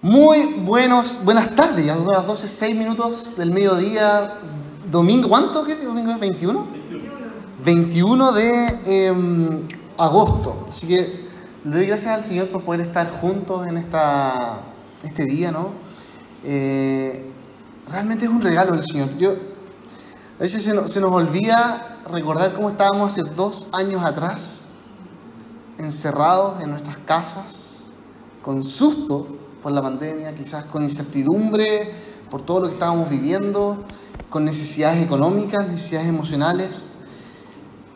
Buenas tardes, ya son las 12:06 del mediodía, domingo, ¿cuánto? ¿Qué domingo es? ¿21? 21 de agosto. Así que le doy gracias al Señor por poder estar juntos en este día, ¿no? Realmente es un regalo del Señor. A veces se nos olvida recordar cómo estábamos hace 2 años atrás, encerrados en nuestras casas, con susto por la pandemia, quizás con incertidumbre por todo lo que estábamos viviendo, con necesidades económicas, necesidades emocionales.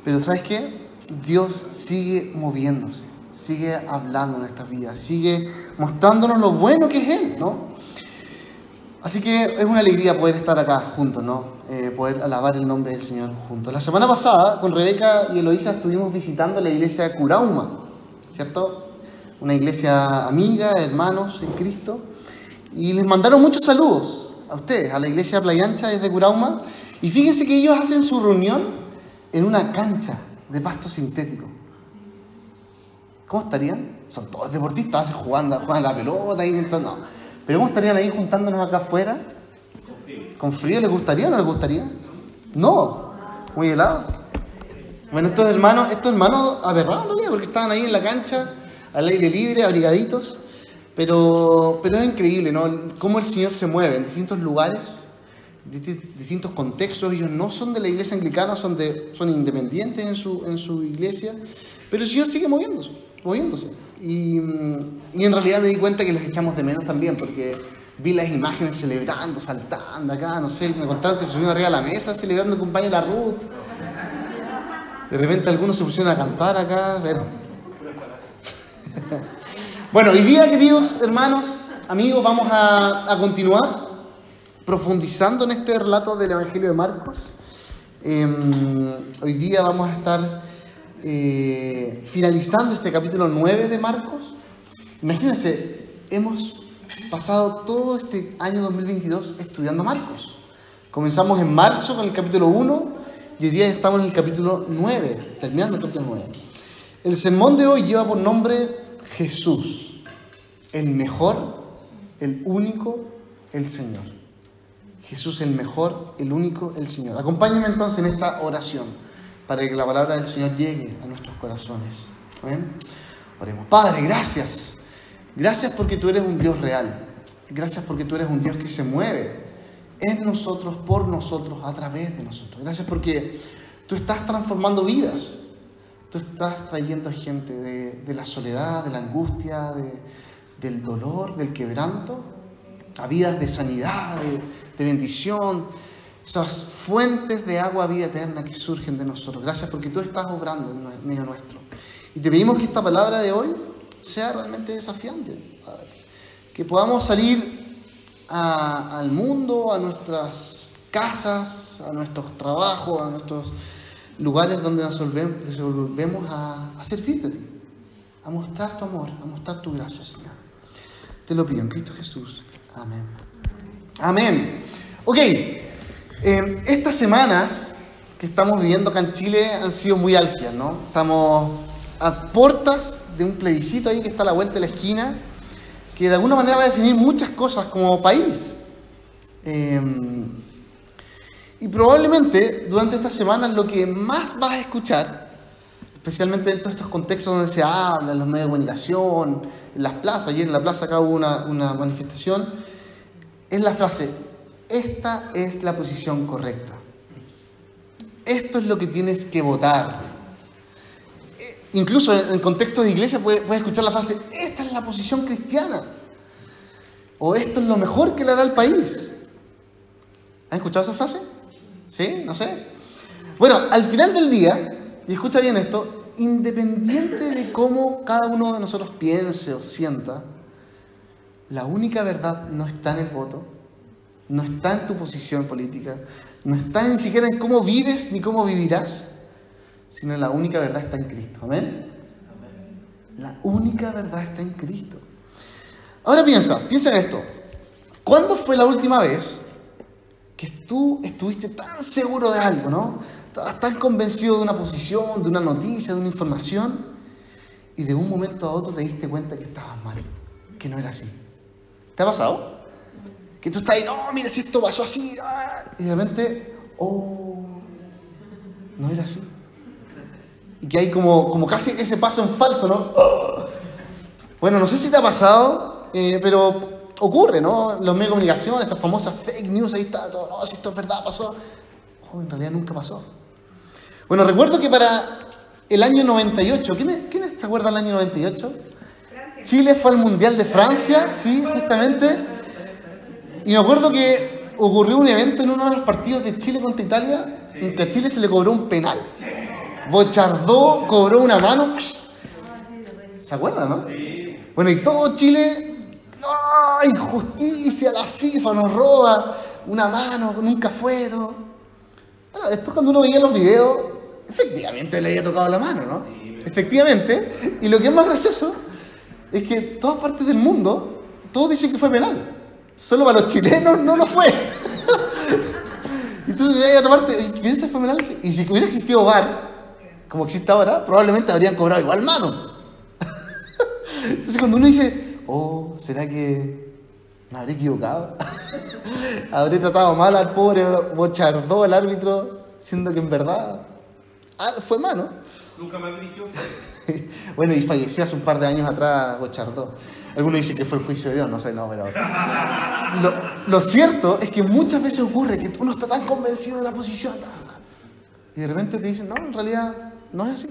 Pero ¿sabes qué? Dios sigue moviéndose, sigue hablando en nuestras vidas, sigue mostrándonos lo bueno que es Él, ¿no? Así que es una alegría poder estar acá juntos, ¿no? Poder alabar el nombre del Señor juntos. La semana pasada, con Rebeca y Eloísa, estuvimos visitando la iglesia de Curauma, ¿cierto? Una iglesia amiga, hermanos en Cristo. Y les mandaron muchos saludos a ustedes, a la iglesia de Playa Ancha desde Curauma. Y fíjense que ellos hacen su reunión en una cancha de pasto sintético. ¿Cómo estarían? Son todos deportistas, juegan la pelota y mientras no. Pero ¿cómo estarían ahí juntándonos acá afuera? ¿Con frío les gustaría o no les gustaría? No, muy helado. Bueno, estos hermanos aberrados en realidad, porque estaban ahí en la cancha, al aire libre, abrigaditos. Pero es increíble, ¿no? Cómo el Señor se mueve en distintos lugares, distintos contextos. Ellos no son de la iglesia anglicana, son independientes en su iglesia. Pero el Señor sigue moviéndose. Y en realidad me di cuenta que los echamos de menos también, porque vi las imágenes celebrando, saltando acá, no sé, me contaron que se subieron arriba de la mesa celebrando el cumpleaños de la Ruth. De repente algunos se pusieron a cantar acá, pero... Bueno, hoy día, queridos hermanos, amigos, vamos a continuar profundizando en este relato del Evangelio de Marcos. Hoy día vamos a estar finalizando este capítulo 9 de Marcos. Imagínense, hemos pasado todo este año 2022 estudiando Marcos. Comenzamos en marzo con el capítulo 1 y hoy día estamos en el capítulo 9, terminando el capítulo 9. El sermón de hoy lleva por nombre Jesús, el mejor, el único, el Señor. Jesús el mejor, el único, el Señor. Acompáñenme entonces en esta oración para que la palabra del Señor llegue a nuestros corazones. ¿Amén? Oremos. Padre, gracias. Gracias porque tú eres un Dios real. Gracias porque tú eres un Dios que se mueve en nosotros, por nosotros, a través de nosotros. Gracias porque tú estás transformando vidas. Tú estás trayendo gente de la soledad, de la angustia, del dolor, del quebranto, a vidas de sanidad, de bendición, esas fuentes de agua, vida eterna que surgen de nosotros. Gracias porque tú estás obrando en medio nuestro. Y te pedimos que esta palabra de hoy sea realmente desafiante, Padre. Que podamos salir al mundo, a nuestras casas, a nuestros trabajos, a nuestros lugares donde nos volvemos a servir de ti, a mostrar tu amor, a mostrar tu gracia, Señor. Te lo pido en Cristo Jesús. Amén. Amén. Ok, estas semanas que estamos viviendo acá en Chile han sido muy álgidas, ¿no? Estamos a puertas de un plebiscito ahí que está a la vuelta de la esquina, que de alguna manera va a definir muchas cosas como país. Y probablemente durante estas semanas lo que más vas a escuchar, especialmente en todos estos contextos donde se habla, en los medios de comunicación, en las plazas, ayer en la plaza acá hubo una manifestación, es la frase: esta es la posición correcta. Esto es lo que tienes que votar. Incluso en contextos de iglesia puedes escuchar la frase: esta es la posición cristiana. O esto es lo mejor que le hará al país. ¿Has escuchado esa frase? ¿Sí? No sé. Bueno, al final del día, y escucha bien esto, independiente de cómo cada uno de nosotros piense o sienta, la única verdad no está en el voto, no está en tu posición política, no está ni siquiera en cómo vives ni cómo vivirás, sino la única verdad está en Cristo. ¿Amén? La única verdad está en Cristo. Ahora piensa en esto. ¿Cuándo fue la última vez que tú estuviste tan seguro de algo, ¿no? Estabas tan convencido de una posición, de una noticia, de una información, y de un momento a otro te diste cuenta que estabas mal, que no era así? ¿Te ha pasado? Que tú estás ahí, no, mira si esto pasó así, y de repente, no era así. Y que hay como casi ese paso en falso, ¿no? Bueno, no sé si te ha pasado, pero ocurre, ¿no? Los medios de comunicación, estas famosas fake news, ahí está todo, no, si esto es verdad, pasó. En realidad nunca pasó. Bueno, recuerdo que para el año 98, ¿quiénes te acuerdan del año 98? Francia. Chile fue al Mundial de Francia, sí, justamente. Y me acuerdo que ocurrió un evento en uno de los partidos de Chile contra Italia, en que a Chile se le cobró un penal. Bochardó cobró una mano. ¿Se acuerdan, no? Bueno, y todo Chile, ¡no! Injusticia, la FIFA nos roba una mano, nunca fue, ¿no? Bueno, después cuando uno veía los videos, efectivamente le había tocado la mano, ¿no? Efectivamente. Y lo que es más gracioso es que todas partes del mundo, todos dicen que fue penal. Solo para los chilenos no lo fue. Entonces, hay otra parte, ¿piensas que fue penal? Y si hubiera existido VAR, como existe ahora, probablemente habrían cobrado igual mano. Entonces, cuando uno dice, ¿será que me habré equivocado? ¿Habré tratado mal al pobre Bochardó, el árbitro, siendo que en verdad fue mano? Nunca me dirigió. Bueno, y falleció hace un par de años atrás Bochardó. Algunos dicen que fue el juicio de Dios, no sé, no, pero... Lo cierto es que muchas veces ocurre que uno está tan convencido de la posición y de repente te dicen, no, en realidad no es así.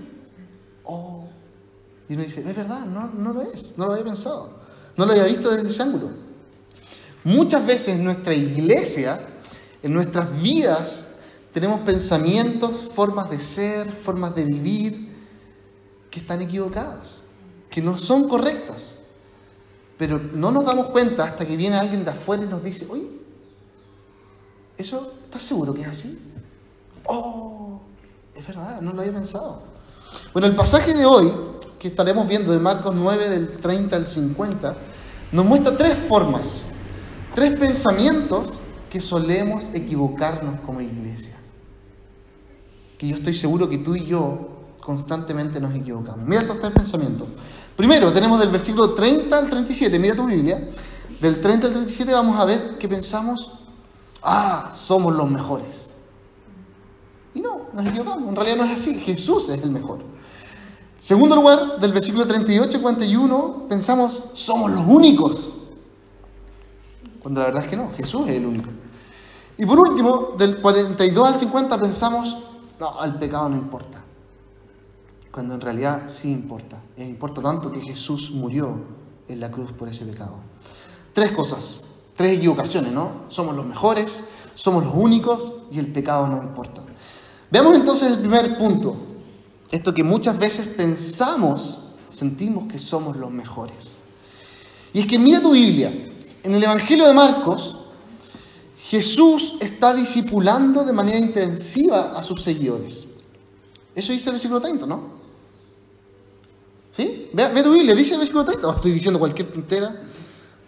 Y uno dice, es verdad, no lo es, no lo había pensado, no lo había visto desde ese ángulo. Muchas veces en nuestra iglesia, en nuestras vidas, tenemos pensamientos, formas de ser, formas de vivir, que están equivocadas, que no son correctas. Pero no nos damos cuenta hasta que viene alguien de afuera y nos dice, oye, ¿eso estás seguro que es así? Es verdad, no lo había pensado. Bueno, el pasaje de hoy, que estaremos viendo de Marcos 9, del 30 al 50, nos muestra tres formas, tres pensamientos que solemos equivocarnos como iglesia. Que yo estoy seguro que tú y yo constantemente nos equivocamos. Mira estos tres pensamientos. Primero, tenemos del versículo 30 al 37, mira tu Biblia. Del 30 al 37 vamos a ver que pensamos, somos los mejores. Y no, nos equivocamos, en realidad no es así, Jesús es el mejor. Segundo lugar, del versículo 38 al 41, pensamos, somos los únicos. Cuando la verdad es que no, Jesús es el único. Y por último, del 42 al 50 pensamos, no, el pecado no importa. Cuando en realidad sí importa. E importa tanto que Jesús murió en la cruz por ese pecado. Tres cosas, tres equivocaciones, ¿no? Somos los mejores, somos los únicos y el pecado no importa. Veamos entonces el primer punto. Esto que muchas veces sentimos que somos los mejores. Y es que mira tu Biblia. En el Evangelio de Marcos, Jesús está discipulando de manera intensiva a sus seguidores. Eso dice el versículo 30, ¿no? ¿Sí? Ve tu Biblia, dice el versículo 30. Estoy diciendo cualquier tontera.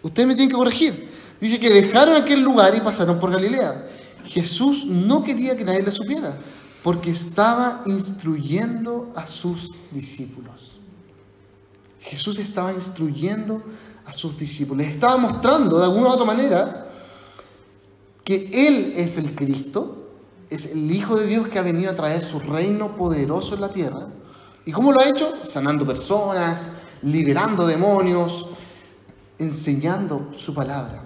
Ustedes me tienen que corregir. Dice que dejaron aquel lugar y pasaron por Galilea. Jesús no quería que nadie le supiera, porque estaba instruyendo a sus discípulos. Jesús estaba instruyendo a sus discípulos. Les estaba mostrando de alguna u otra manera que Él es el Cristo, es el Hijo de Dios que ha venido a traer su reino poderoso en la tierra. ¿Y cómo lo ha hecho? Sanando personas, liberando demonios, enseñando su palabra.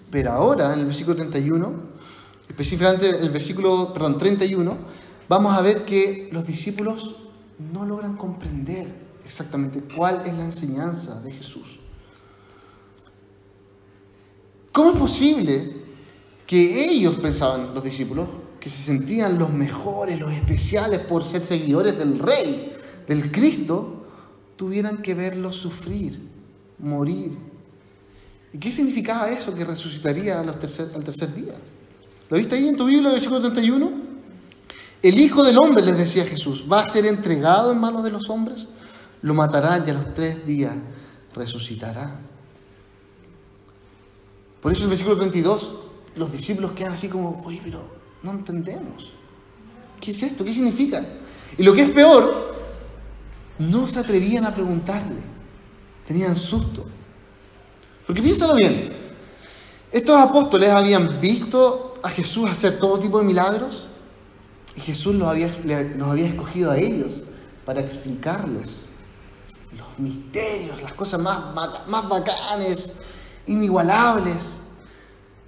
Pero ahora, en el versículo 31, específicamente el versículo 31, vamos a ver que los discípulos no logran comprender exactamente cuál es la enseñanza de Jesús. ¿Cómo es posible que ellos pensaban, los discípulos, que se sentían los mejores, los especiales por ser seguidores del Rey, del Cristo, tuvieran que verlos sufrir, morir? ¿Y qué significaba eso que resucitaría al tercer día? ¿Lo viste ahí en tu Biblia, el versículo 31? El Hijo del Hombre, les decía Jesús, va a ser entregado en manos de los hombres, lo matarán y a los 3 días resucitará. Por eso el versículo 32, los discípulos quedan así como, oye, pero no entendemos. ¿Qué es esto? ¿Qué significa? Y lo que es peor, no se atrevían a preguntarle. Tenían susto. Porque piénsalo bien, estos apóstoles habían visto a Jesús hacer todo tipo de milagros y Jesús los había escogido a ellos para explicarles los misterios, las cosas más bacanes, inigualables.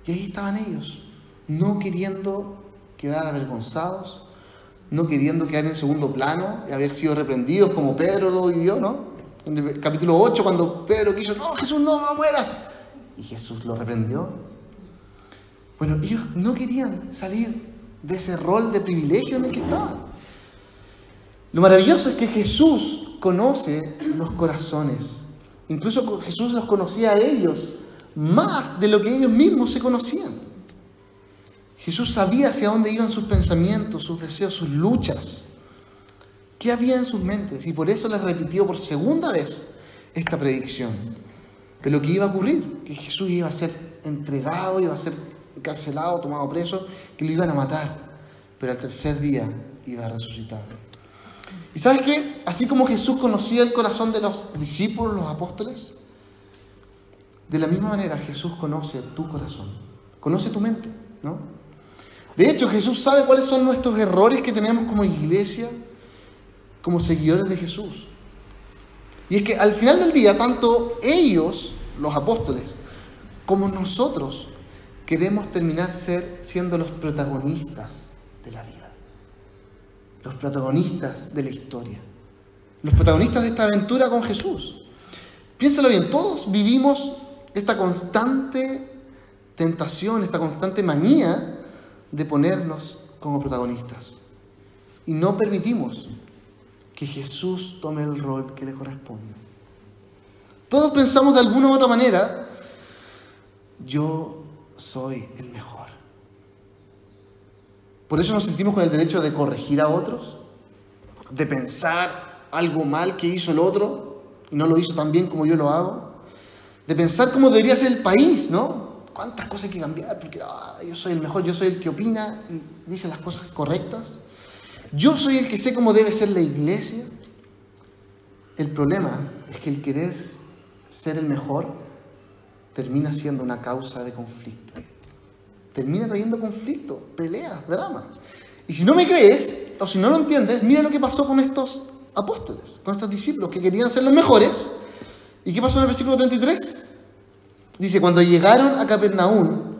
Y ahí estaban ellos, no queriendo quedar avergonzados, no queriendo quedar en segundo plano y haber sido reprendidos como Pedro lo vivió, ¿no? En el capítulo 8, cuando Pedro quiso, no, Jesús, no mueras. Y Jesús lo reprendió. Bueno, ellos no querían salir de ese rol de privilegio en el que estaban. Lo maravilloso es que Jesús conoce los corazones. Incluso Jesús los conocía a ellos más de lo que ellos mismos se conocían. Jesús sabía hacia dónde iban sus pensamientos, sus deseos, sus luchas. ¿Qué había en sus mentes? Y por eso les repitió por segunda vez esta predicción de lo que iba a ocurrir, que Jesús iba a ser entregado, iba a ser encarcelado, tomado preso, que lo iban a matar, pero al tercer día iba a resucitar. ¿Y sabes qué? Así como Jesús conocía el corazón de los discípulos, los apóstoles, de la misma manera Jesús conoce tu corazón, conoce tu mente, ¿no? De hecho, Jesús sabe cuáles son nuestros errores que tenemos como iglesia, como seguidores de Jesús. Y es que al final del día, tanto ellos, los apóstoles, como nosotros, queremos terminar siendo los protagonistas de la vida. Los protagonistas de la historia. Los protagonistas de esta aventura con Jesús. Piénsalo bien, todos vivimos esta constante tentación, esta constante manía de ponernos como protagonistas. Y no permitimos que Jesús tome el rol que le corresponde. Todos pensamos de alguna u otra manera, yo soy el mejor. Por eso nos sentimos con el derecho de corregir a otros, de pensar algo mal que hizo el otro y no lo hizo tan bien como yo lo hago, de pensar cómo debería ser el país, ¿no? Cuántas cosas hay que cambiar, porque yo soy el mejor, yo soy el que opina y dice las cosas correctas. Yo soy el que sé cómo debe ser la iglesia. El problema es que el querer ser el mejor termina siendo una causa de conflicto. Termina trayendo conflicto, peleas, drama. Y si no me crees, o si no lo entiendes, mira lo que pasó con estos apóstoles, con estos discípulos que querían ser los mejores. ¿Y qué pasó en el versículo 33? Dice, cuando llegaron a Capernaum,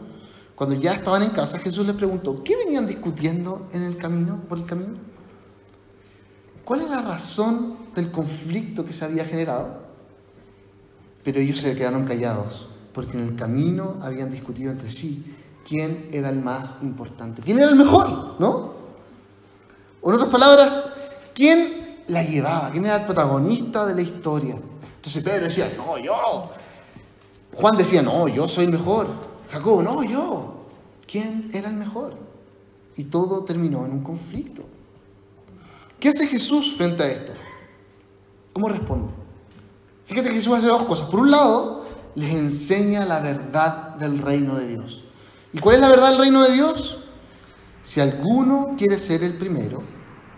cuando ya estaban en casa, Jesús les preguntó, ¿qué venían discutiendo en el camino, por el camino? ¿Cuál es la razón del conflicto que se había generado? Pero ellos se quedaron callados, porque en el camino habían discutido entre sí quién era el más importante, quién era el mejor, ¿no? O en otras palabras, quién la llevaba, quién era el protagonista de la historia. Entonces Pedro decía, no, yo. Juan decía, no, yo soy el mejor. Jacobo, no, yo. ¿Quién era el mejor? Y todo terminó en un conflicto. ¿Qué hace Jesús frente a esto? ¿Cómo responde? Fíjate que Jesús hace dos cosas. Por un lado, les enseña la verdad del reino de Dios. ¿Y cuál es la verdad del reino de Dios? Si alguno quiere ser el primero,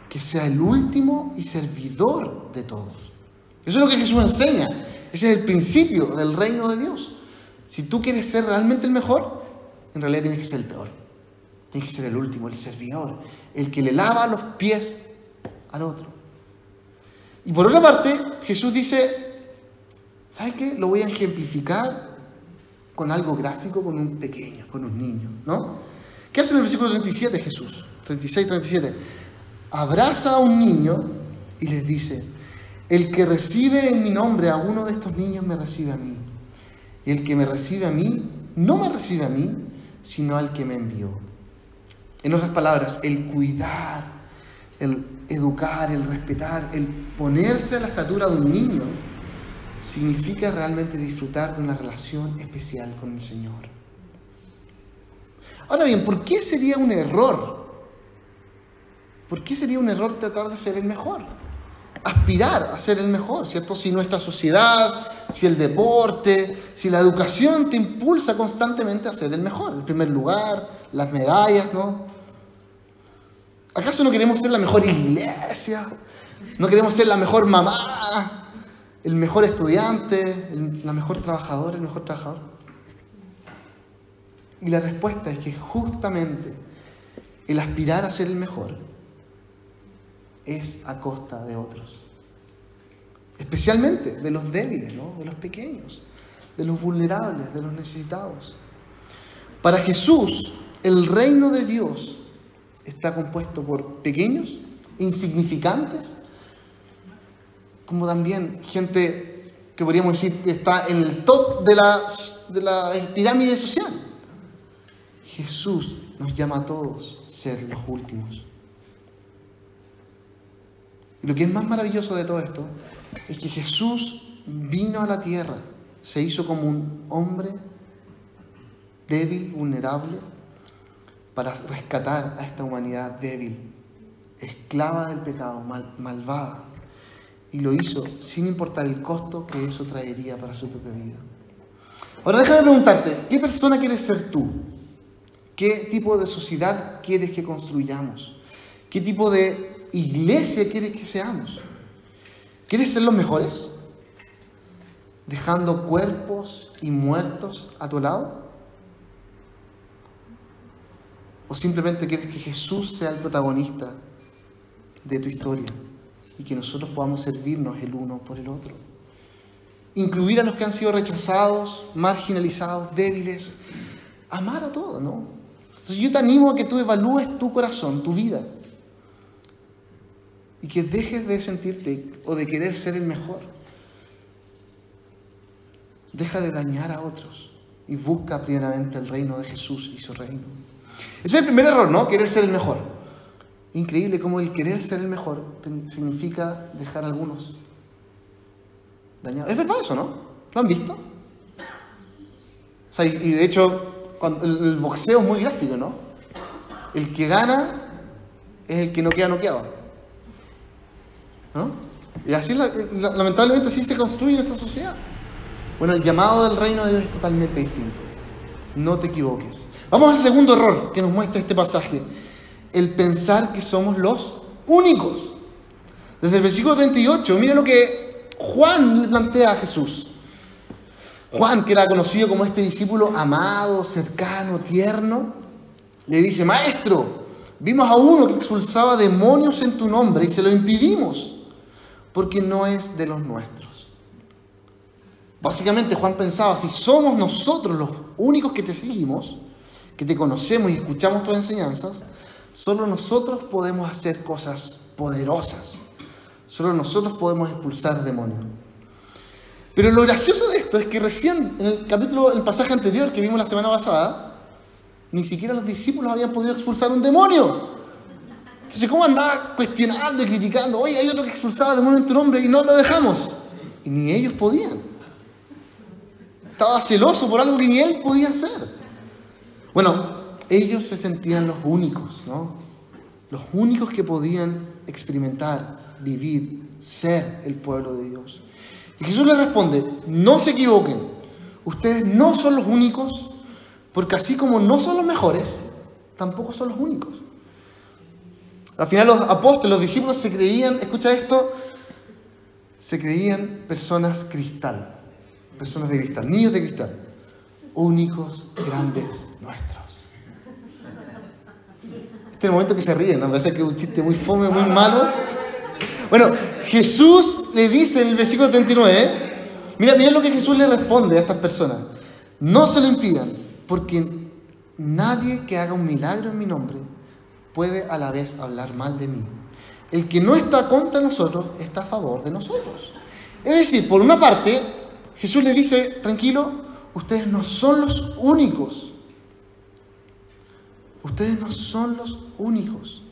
que sea el último y servidor de todos. Eso es lo que Jesús enseña. Ese es el principio del reino de Dios. Si tú quieres ser realmente el mejor, en realidad tienes que ser el peor. Tienes que ser el último, el servidor, el que le lava los pies al otro. Y por otra parte, Jesús dice, ¿sabes qué? Lo voy a ejemplificar con algo gráfico, con un pequeño, con un niño, ¿no? ¿Qué hace en el versículo 37 Jesús? 36, 37. Abraza a un niño y les dice, el que recibe en mi nombre a uno de estos niños me recibe a mí. Y el que me recibe a mí, no me recibe a mí, sino al que me envió. En otras palabras, el cuidar, el educar, el respetar, el ponerse a la estatura de un niño, significa realmente disfrutar de una relación especial con el Señor. Ahora bien, ¿por qué sería un error? ¿Por qué sería un error tratar de ser el mejor? Aspirar a ser el mejor, ¿cierto? Si nuestra sociedad, si el deporte, si la educación te impulsa constantemente a ser el mejor, el primer lugar, las medallas, ¿no? ¿Acaso no queremos ser la mejor iglesia? ¿No queremos ser la mejor mamá? el mejor estudiante, la mejor trabajadora, el mejor trabajador? Y la respuesta es que justamente el aspirar a ser el mejor es a costa de otros. Especialmente de los débiles, ¿no? De los pequeños, de los vulnerables, de los necesitados. Para Jesús, el reino de Dios está compuesto por pequeños, insignificantes, como también gente que podríamos decir que está en el top de la pirámide social. Jesús nos llama a todos a ser los últimos. Y lo que es más maravilloso de todo esto es que Jesús vino a la tierra, se hizo como un hombre débil, vulnerable, para rescatar a esta humanidad débil, esclava del pecado, malvada. Y lo hizo sin importar el costo que eso traería para su propia vida. Ahora déjame preguntarte, ¿qué persona quieres ser tú? ¿Qué tipo de sociedad quieres que construyamos? ¿Qué tipo de iglesia quieres que seamos? ¿Quieres ser los mejores? ¿Dejando cuerpos y muertos a tu lado? ¿O simplemente quieres que Jesús sea el protagonista de tu historia y que nosotros podamos servirnos el uno por el otro? Incluir a los que han sido rechazados, marginalizados, débiles. Amar a todos, ¿no? Entonces yo te animo a que tú evalúes tu corazón, tu vida. Y que dejes de sentirte o de querer ser el mejor. Deja de dañar a otros y busca primeramente el reino de Jesús y su reino. Ese es el primer error, ¿no? Querer ser el mejor. Increíble cómo el querer ser el mejor significa dejar a algunos dañados. Es verdad eso, ¿no? ¿Lo han visto? O sea, y de hecho, el boxeo es muy gráfico, ¿no? El que gana es el que no queda noqueado, ¿no? Y así, lamentablemente, así se construye nuestra sociedad. Bueno, el llamado del reino de Dios es totalmente distinto. No te equivoques. Vamos al segundo error que nos muestra este pasaje. El pensar que somos los únicos. Desde el versículo 38, mira lo que Juan le plantea a Jesús. Juan, que era conocido como este discípulo amado, cercano, tierno, le dice: Maestro, vimos a uno que expulsaba demonios en tu nombre y se lo impidimos, porque no es de los nuestros. Básicamente Juan pensaba, si somos nosotros los únicos que te seguimos, que te conocemos y escuchamos tus enseñanzas, solo nosotros podemos hacer cosas poderosas. Solo nosotros podemos expulsar demonios. Pero lo gracioso de esto es que recién en el pasaje anterior que vimos la semana pasada, ni siquiera los discípulos habían podido expulsar un demonio. Entonces, ¿cómo andaba cuestionando y criticando? Oye, hay otro que expulsaba demonios en tu nombre y no lo dejamos. Y ni ellos podían. Estaba celoso por algo que ni él podía hacer. Bueno, ellos se sentían los únicos, ¿no? Los únicos que podían experimentar, vivir, ser el pueblo de Dios. Y Jesús les responde: no se equivoquen, ustedes no son los únicos, porque así como no son los mejores, tampoco son los únicos. Al final los apóstoles, los discípulos se creían, escucha esto, se creían personas cristal, personas de cristal, niños de cristal, únicos, grandes, nuestros. Este es el momento que se ríen, ¿no? Me parece que es un chiste muy fome, muy malo. Bueno, Jesús le dice en el versículo 39, mira lo que Jesús le responde a estas personas: no se lo impidan, porque nadie que haga un milagro en mi nombre puede a la vez hablar mal de mí. El que no está contra nosotros está a favor de nosotros. Es decir, por una parte, Jesús le dice: tranquilo, ustedes no son los únicos. Ustedes no son los únicos.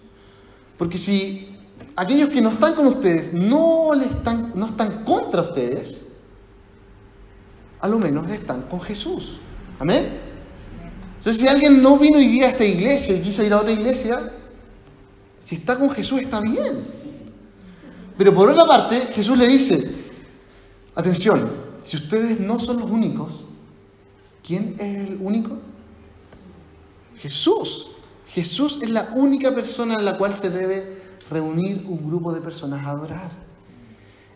Porque si aquellos que no están con ustedes no están contra ustedes, a lo menos están con Jesús. ¿Amén? Entonces, si alguien no vino hoy día a esta iglesia y quiso ir a otra iglesia, si está con Jesús está bien. Pero por otra parte, Jesús le dice: atención, si ustedes no son los únicos, ¿quién es el único? Jesús. Jesús es la única persona en la cual se debe reunir un grupo de personas a adorar.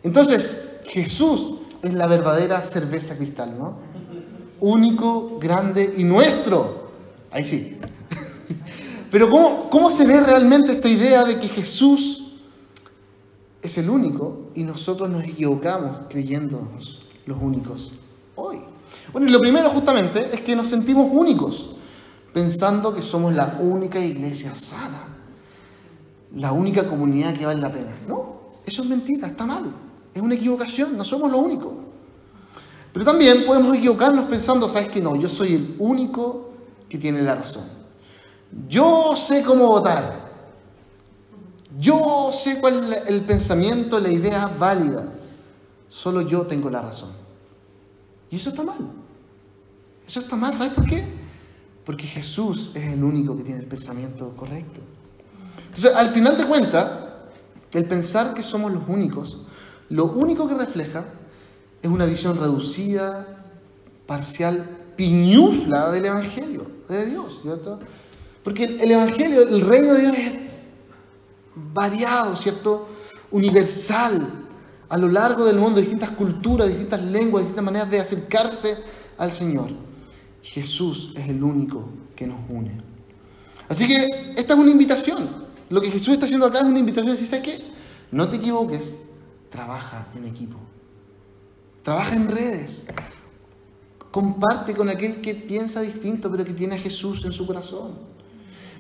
Entonces, Jesús es la verdadera cerveza cristal, ¿no? Único, grande y nuestro. Ahí sí. Pero ¿cómo se ve realmente esta idea de que Jesús es el único y nosotros nos equivocamos creyéndonos los únicos hoy? Bueno, y lo primero justamente es que nos sentimos únicos, pensando que somos la única iglesia sana, la única comunidad que vale la pena. No, eso es mentira, está mal, es una equivocación, no somos lo único. Pero también podemos equivocarnos pensando, ¿sabes qué? No, yo soy el único que tiene la razón. Yo sé cómo votar. Yo sé cuál es el pensamiento, la idea válida. Solo yo tengo la razón. Y eso está mal. Eso está mal, ¿sabes por qué? Porque Jesús es el único que tiene el pensamiento correcto. Entonces, al final de cuentas, el pensar que somos los únicos, lo único que refleja es una visión reducida, parcial, piñufla del Evangelio de Dios, ¿cierto? Porque el Evangelio, el reino de Dios es variado, ¿cierto? Universal, a lo largo del mundo, distintas culturas, distintas lenguas, distintas maneras de acercarse al Señor. Jesús es el único que nos une. Así que esta es una invitación. Lo que Jesús está haciendo acá es una invitación. Decir, ¿sabes qué? No te equivoques, trabaja en equipo. Trabaja en redes. Comparte con aquel que piensa distinto, pero que tiene a Jesús en su corazón.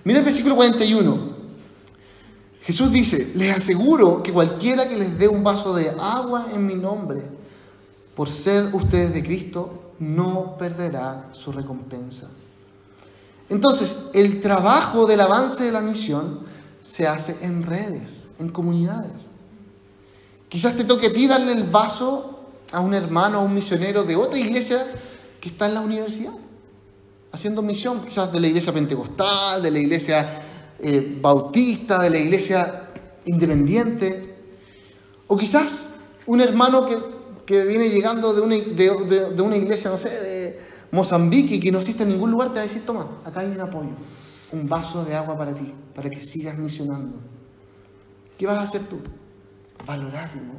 Mira el versículo 41. Jesús dice, les aseguro que cualquiera que les dé un vaso de agua en mi nombre, por ser ustedes de Cristo, no perderá su recompensa. Entonces, el trabajo del avance de la misión se hace en redes, en comunidades. Quizás te toque a ti darle el vaso a un hermano o un misionero de otra iglesia que está en la universidad, haciendo misión, quizás de la iglesia pentecostal, de la iglesia bautista, de la iglesia independiente, o quizás un hermano que viene llegando de una iglesia, no sé, de Mozambique y que no existe en ningún lugar, te va a decir, toma, acá hay un apoyo, un vaso de agua para ti, para que sigas misionando. ¿Qué vas a hacer tú? Valorarlo, ¿no?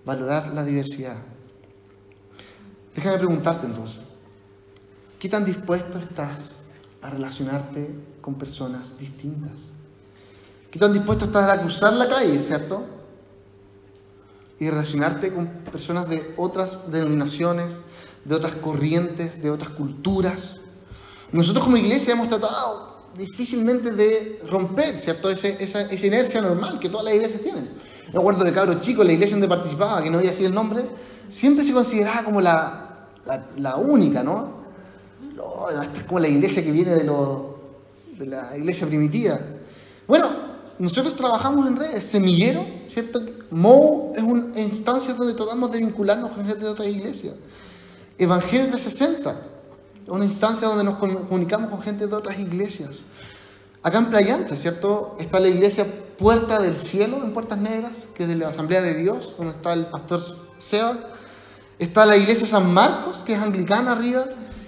Valorar la diversidad. Déjame preguntarte entonces, ¿qué tan dispuesto estás a relacionarte con personas distintas? ¿Qué tan dispuesto estás a cruzar la calle, cierto? Y relacionarte con personas de otras denominaciones, de otras corrientes, de otras culturas. Nosotros como iglesia hemos tratado difícilmente de romper, ¿cierto? Esa inercia normal que todas las iglesias tienen. Me acuerdo de cabros chicos, la iglesia donde participaba, que no había sido el nombre, siempre se consideraba como la única, ¿no? No, esta es como la iglesia que viene de la iglesia primitiva. Bueno, nosotros trabajamos en redes, Semillero, ¿cierto? Mou es una instancia donde tratamos de vincularnos con gente de otras iglesias. Evangelio 360, una instancia donde nos comunicamos con gente de otras iglesias. Acá en Playa Ancha, ¿cierto? Está la iglesia Puerta del Cielo, en Puertas Negras, que es de la Asamblea de Dios, donde está el pastor Seba. Está la iglesia San Marcos, que es anglicana arriba.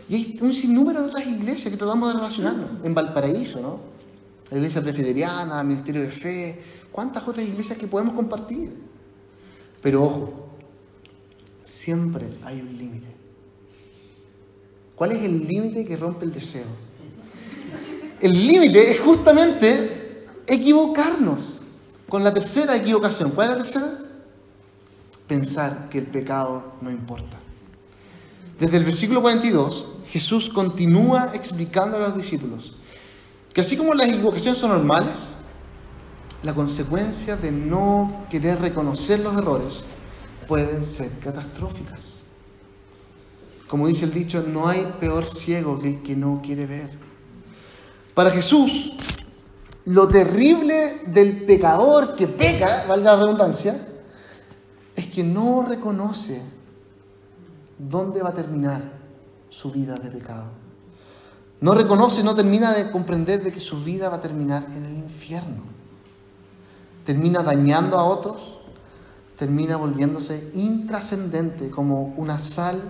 Y hay un sinnúmero de otras iglesias que tratamos de relacionarnos. En Valparaíso, ¿no? La iglesia presbiteriana, Ministerio de Fe. ¿Cuántas otras iglesias que podemos compartir? Pero ojo, siempre hay un límite. ¿Cuál es el límite que rompe el deseo? El límite es justamente equivocarnos. Con la tercera equivocación. ¿Cuál es la tercera? Pensar que el pecado no importa. Desde el versículo 42, Jesús continúa explicando a los discípulos que así como las equivocaciones son normales, la consecuencia de no querer reconocer los errores pueden ser catastróficas. Como dice el dicho, no hay peor ciego que el que no quiere ver. Para Jesús, lo terrible del pecador que peca, valga la redundancia, es que no reconoce dónde va a terminar su vida de pecado. No reconoce, no termina de comprender de que su vida va a terminar en el infierno. Termina dañando a otros, termina volviéndose intrascendente como una sal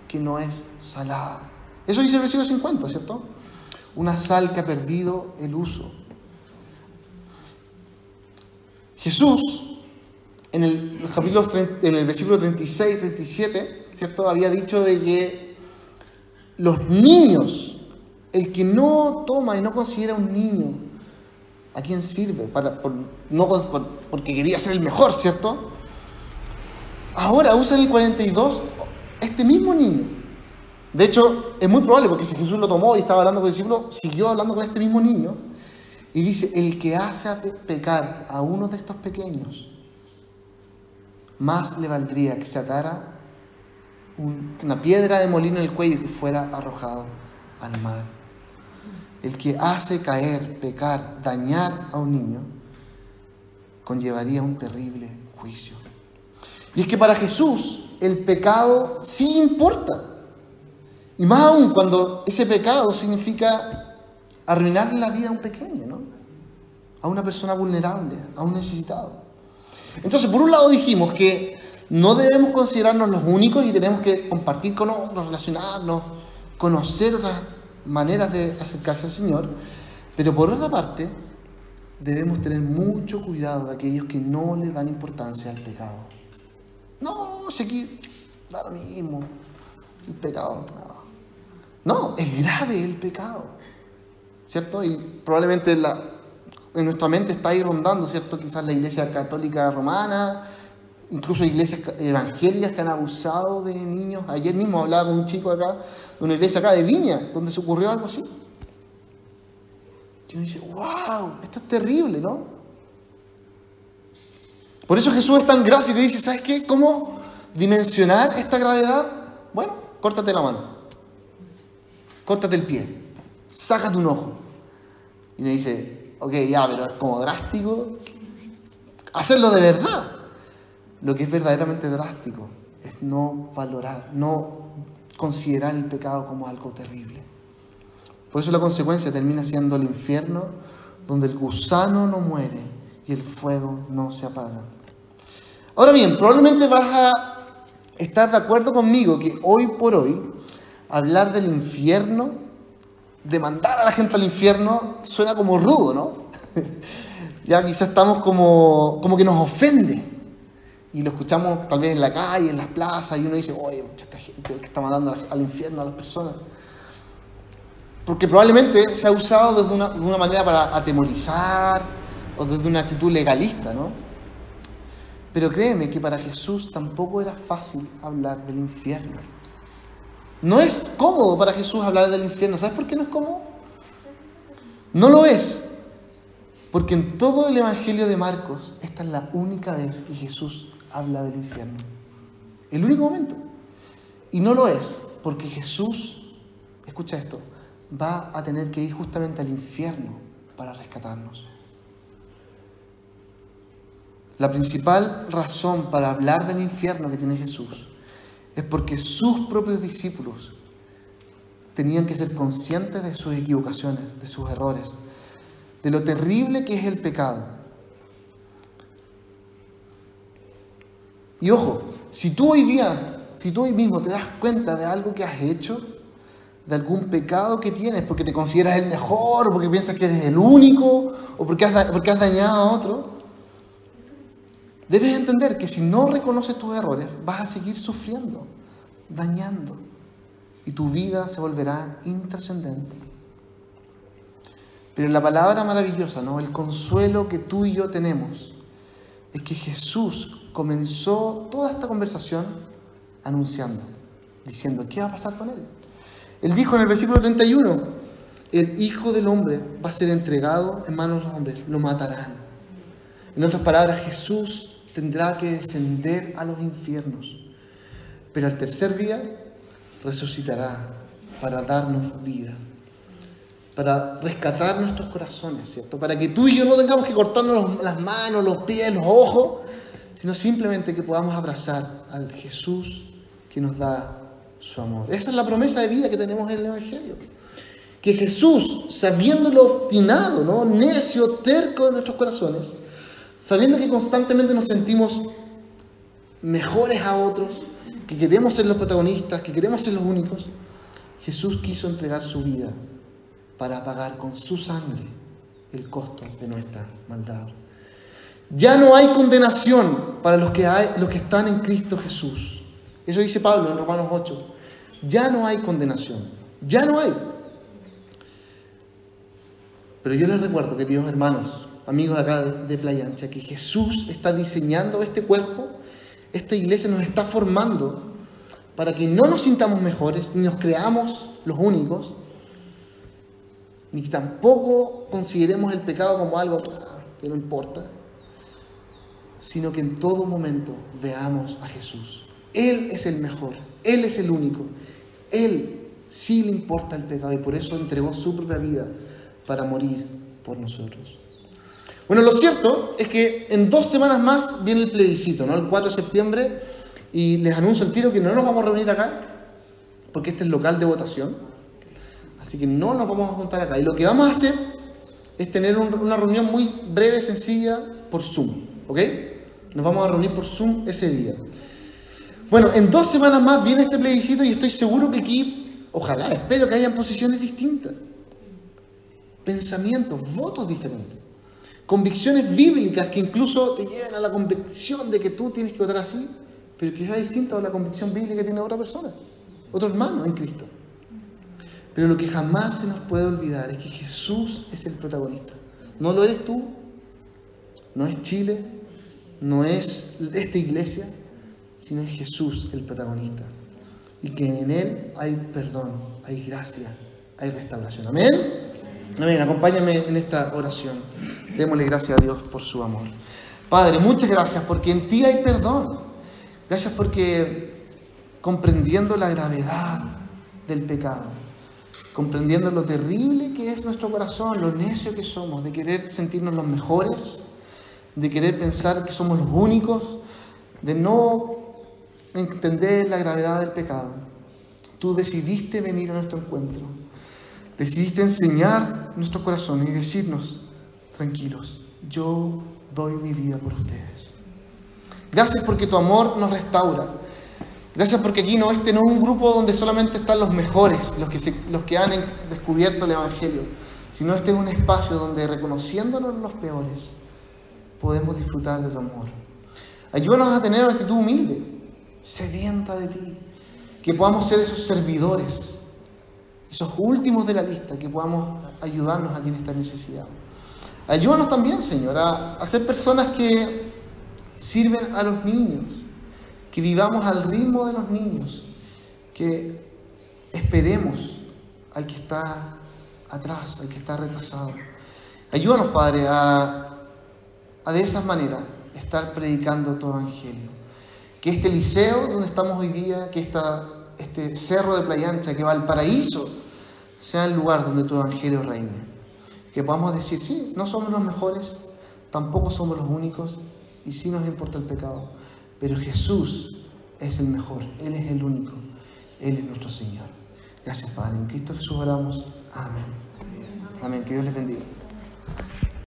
que no es salada. Eso dice el versículo 50, ¿cierto? Una sal que ha perdido el uso. Jesús en el versículo 36, 37, ¿cierto? Había dicho de que los niños, el que no toma y no considera un niño, ¿a quién sirve? Porque quería ser el mejor, ¿cierto? Ahora usa en el 42 este mismo niño. De hecho, es muy probable, porque si Jesús lo tomó y estaba hablando con el discípulo, siguió hablando con este mismo niño. Y dice, el que hace pecar a uno de estos pequeños, más le valdría que se atara una piedra de molino en el cuello y que fuera arrojado al mar. El que hace caer, pecar, dañar a un niño, conllevaría un terrible juicio. Y es que para Jesús el pecado sí importa. Y más aún cuando ese pecado significa arruinarle la vida a un pequeño, ¿no? A una persona vulnerable, a un necesitado. Entonces, por un lado dijimos que no debemos considerarnos los únicos y tenemos que compartir con otros, relacionarnos, conocer otras maneras de acercarse al Señor. Pero por otra parte, debemos tener mucho cuidado de aquellos que no le dan importancia al pecado. No, si aquí da lo mismo, el pecado. No, es grave el pecado, ¿cierto? Y probablemente en nuestra mente está ahí rondando, ¿cierto? Quizás la Iglesia Católica Romana, incluso iglesias evangélicas que han abusado de niños. Ayer mismo hablaba con un chico acá, de una iglesia acá de Viña, donde se ocurrió algo así. Y uno dice, wow, esto es terrible, ¿no? Por eso Jesús es tan gráfico y dice, ¿sabes qué? ¿Cómo dimensionar esta gravedad? Bueno, córtate la mano, córtate el pie, sácate un ojo. Y uno dice, ok, ya, pero es como drástico. Hacerlo de verdad. Lo que es verdaderamente drástico es no valorar, no considerar el pecado como algo terrible. Por eso la consecuencia termina siendo el infierno, donde el gusano no muere y el fuego no se apaga. Ahora bien, probablemente vas a estar de acuerdo conmigo que hoy por hoy hablar del infierno, de mandar a la gente al infierno, suena como rudo, ¿no? Ya quizás estamos como que nos ofende. Y lo escuchamos tal vez en la calle, en las plazas, y uno dice, oye, esta gente que está mandando al infierno a las personas. Porque probablemente se ha usado de una manera para atemorizar o desde una actitud legalista, ¿no? Pero créeme que para Jesús tampoco era fácil hablar del infierno. No es cómodo para Jesús hablar del infierno. ¿Sabes por qué no es cómodo? No lo es. Porque en todo el Evangelio de Marcos, esta es la única vez que Jesús habla del infierno. El único momento. Y no lo es porque Jesús, escucha esto, va a tener que ir justamente al infierno para rescatarnos. La principal razón para hablar del infierno que tiene Jesús es porque sus propios discípulos tenían que ser conscientes de sus equivocaciones, de sus errores, de lo terrible que es el pecado. Y ojo, si tú hoy mismo te das cuenta de algo que has hecho, de algún pecado que tienes, porque te consideras el mejor, o porque piensas que eres el único, o porque has dañado a otro, debes entender que si no reconoces tus errores, vas a seguir sufriendo, dañando, y tu vida se volverá intrascendente. Pero la palabra maravillosa, ¿no? El consuelo que tú y yo tenemos, es que Jesús comenzó toda esta conversación anunciando, diciendo, ¿qué va a pasar con él? Él dijo en el versículo 31, el Hijo del Hombre va a ser entregado en manos de los hombres, lo matarán. En otras palabras, Jesús tendrá que descender a los infiernos, pero al tercer día resucitará para darnos vida, para rescatar nuestros corazones, ¿cierto? Para que tú y yo no tengamos que cortarnos las manos, los pies, los ojos, sino simplemente que podamos abrazar al Jesús que nos da su amor. Esa es la promesa de vida que tenemos en el Evangelio. Que Jesús, sabiendo lo obstinado, ¿no? Necio, terco de nuestros corazones, sabiendo que constantemente nos sentimos mejores a otros, que queremos ser los protagonistas, que queremos ser los únicos, Jesús quiso entregar su vida para pagar con su sangre el costo de nuestra maldad. Ya no hay condenación para los que están en Cristo Jesús. Eso dice Pablo en Romanos 8. Ya no hay condenación. Ya no hay. Pero yo les recuerdo, queridos hermanos, amigos de acá de Playa Ancha, que Jesús está diseñando este cuerpo, esta iglesia nos está formando para que no nos sintamos mejores, ni nos creamos los únicos, ni que tampoco consideremos el pecado como algo que no importa, sino que en todo momento veamos a Jesús. Él es el mejor, Él es el único, Él sí le importa el pecado y por eso entregó su propia vida para morir por nosotros. Bueno, lo cierto es que en 2 semanas más viene el plebiscito, ¿no? El 4 de septiembre, y les anuncio al tiro que no nos vamos a reunir acá, porque este es local de votación, así que no nos vamos a juntar acá. Y lo que vamos a hacer es tener una reunión muy breve, sencilla, por Zoom, ¿ok? Nos vamos a reunir por Zoom ese día. Bueno, en 2 semanas más viene este plebiscito y estoy seguro que aquí, ojalá, espero que hayan posiciones distintas, pensamientos, votos diferentes, convicciones bíblicas que incluso te lleven a la convicción de que tú tienes que votar así, pero que sea distinta a la convicción bíblica que tiene otra persona, otro hermano en Cristo. Pero lo que jamás se nos puede olvidar es que Jesús es el protagonista. No lo eres tú, no es Chile, no es esta iglesia, sino es Jesús el protagonista. Y que en Él hay perdón, hay gracia, hay restauración. ¿Amén? Amén. Acompáñame en esta oración. Démosle gracias a Dios por su amor. Padre, muchas gracias porque en ti hay perdón. Gracias porque comprendiendo la gravedad del pecado, comprendiendo lo terrible que es nuestro corazón, lo necio que somos, de querer sentirnos los mejores, de querer pensar que somos los únicos, de no entender la gravedad del pecado. Tú decidiste venir a nuestro encuentro, decidiste enseñar nuestros corazones y decirnos, tranquilos, yo doy mi vida por ustedes. Gracias porque tu amor nos restaura. Gracias porque aquí este no es un grupo donde solamente están los mejores, los que han descubierto el Evangelio, sino este es un espacio donde, reconociéndonos los peores, podemos disfrutar de tu amor. Ayúdanos a tener una actitud humilde, sedienta de ti, que podamos ser esos servidores, esos últimos de la lista, que podamos ayudarnos a quien está en necesidad. Ayúdanos también, Señor, a ser personas que sirven a los niños, que vivamos al ritmo de los niños, que esperemos al que está atrás, al que está retrasado. Ayúdanos, Padre, a de esa manera estar predicando tu evangelio. Que este liceo donde estamos hoy día, que este cerro de Playa Ancha, que Valparaíso, sea el lugar donde tu evangelio reine. Que podamos decir, sí, no somos los mejores, tampoco somos los únicos, y sí nos importa el pecado, pero Jesús es el mejor, Él es el único, Él es nuestro Señor. Gracias, Padre. En Cristo Jesús oramos. Amén. Amén. Que Dios les bendiga.